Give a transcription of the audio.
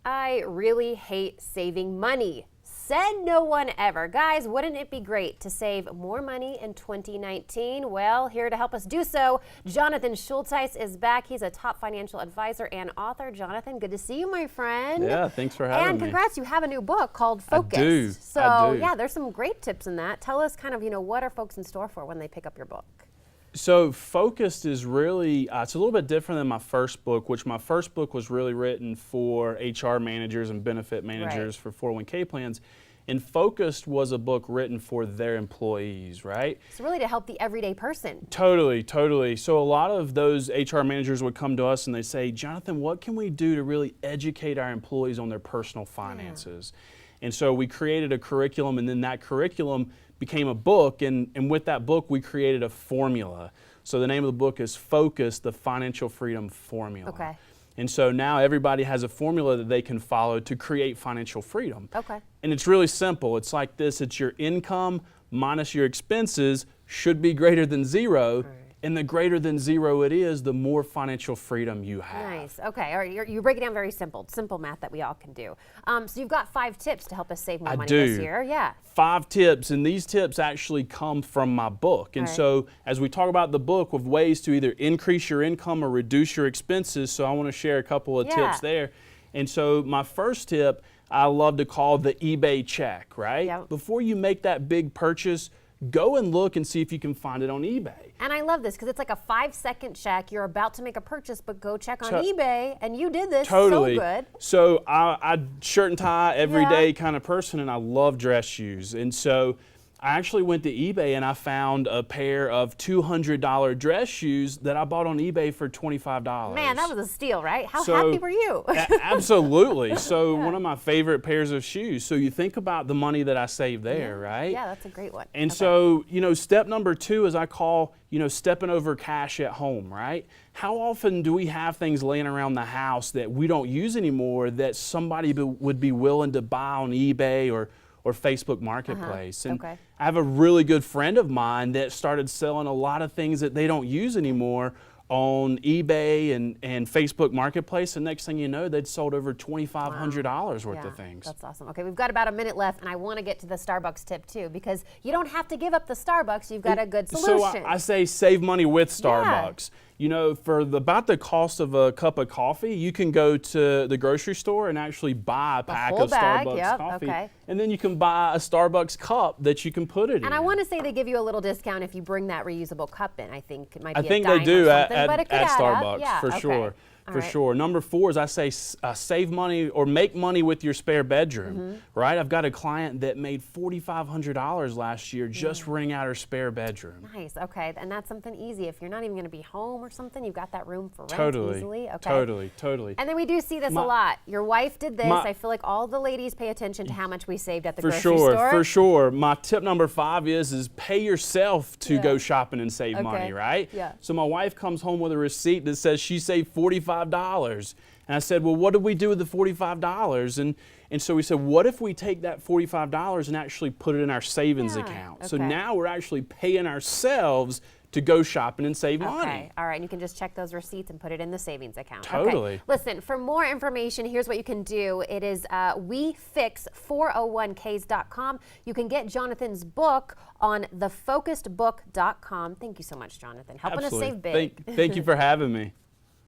I really hate saving money. Said no one ever. Guys, wouldn't it be great to save more money in 2019? Well, here to help us do so, Jonathon Schultheiss is back. He's a top financial advisor and author. Jonathon, good to see you, my friend. Yeah, thanks for having me. And congrats, you have a new book called Focus. I do. So, yeah, there's some great tips in that. Tell us kind of, what are folks in store for when they pick up your book? So Focused is really, it's a little bit different than my first book, which my first book was really written for HR managers and benefit managers for 401k plans. And Focused was a book written for their employees, right? It's really to help the everyday person. Totally, totally. So a lot of those HR managers would come to us and they say, Jonathon, what can we do to really educate our employees on their personal finances? And so we created a curriculum, and then that curriculum became a book, and with that book we created a formula. So the name of the book is Focus, the Financial Freedom Formula. Okay. And so now everybody has a formula that they can follow to create financial freedom. Okay. And it's really simple. It's like this. It's your income minus your expenses should be greater than zero. Right. And the greater than zero it is, the more financial freedom you have. Nice. Okay. All right. You break it down very simple math that we all can do. So you've got 5 tips to help us save more money this year. Yeah. 5 tips, and these tips actually come from my book. And so as we talk about the book with ways to either increase your income or reduce your expenses, so I want to share a couple of tips there. And so my first tip, I love to call the eBay check, right? Yep. Before you make that big purchase, go and look and see if you can find it on eBay. And I love this because it's like a 5-second check. You're about to make a purchase, but go check on eBay, and you did this so good. So I shirt and tie everyday kind of person, and I love dress shoes. And so I actually went to eBay and I found a pair of $200 dress shoes that I bought on eBay for $25. Man, that was a steal, right? How happy were you? Absolutely. So one of my favorite pairs of shoes. So you think about the money that I saved there, right? Yeah, that's a great one. And so, step number 2 is I call, stepping over cash at home, right? How often do we have things laying around the house that we don't use anymore that somebody would be willing to buy on eBay or Facebook Marketplace? And I have a really good friend of mine that started selling a lot of things that they don't use anymore on eBay and Facebook Marketplace, and next thing you know, they'd sold over $2,500 worth of things. That's awesome. Okay, we've got about a minute left, and I want to get to the Starbucks tip too, because you don't have to give up the Starbucks. You've got a good solution. So I say save money with Starbucks. For about the cost of a cup of coffee, you can go to the grocery store and actually buy a pack of Starbucks coffee. And then you can buy a Starbucks cup that you can put it in. And I want to say they give you a little discount if you bring that reusable cup in. I think it might be I think they do at Starbucks, yeah, for sure. For sure. Number 4 is I say save money or make money with your spare bedroom, right? I've got a client that made $4,500 last year just renting out her spare bedroom. Nice. Okay. And that's something easy. If you're not even going to be home or something, you've got that room for rent easily. Okay. Totally. And then we do see this a lot. Your wife did this. I feel like all the ladies pay attention to how much we saved at the grocery store. For sure. My tip number 5 is pay yourself to go shopping and save money, right? Yeah. So my wife comes home with a receipt that says she saved $45. And I said, well, what did we do with the $45? And so we said, what if we take that $45 and actually put it in our savings account? So now we're actually paying ourselves to go shopping and save money. Okay, all right, and you can just check those receipts and put it in the savings account. Totally. Okay. Listen, for more information, here's what you can do. It is wefix401ks.com. You can get Jonathon's book on thefocusedbook.com. Thank you so much, Jonathon. Helping us save big. Thank you for having me.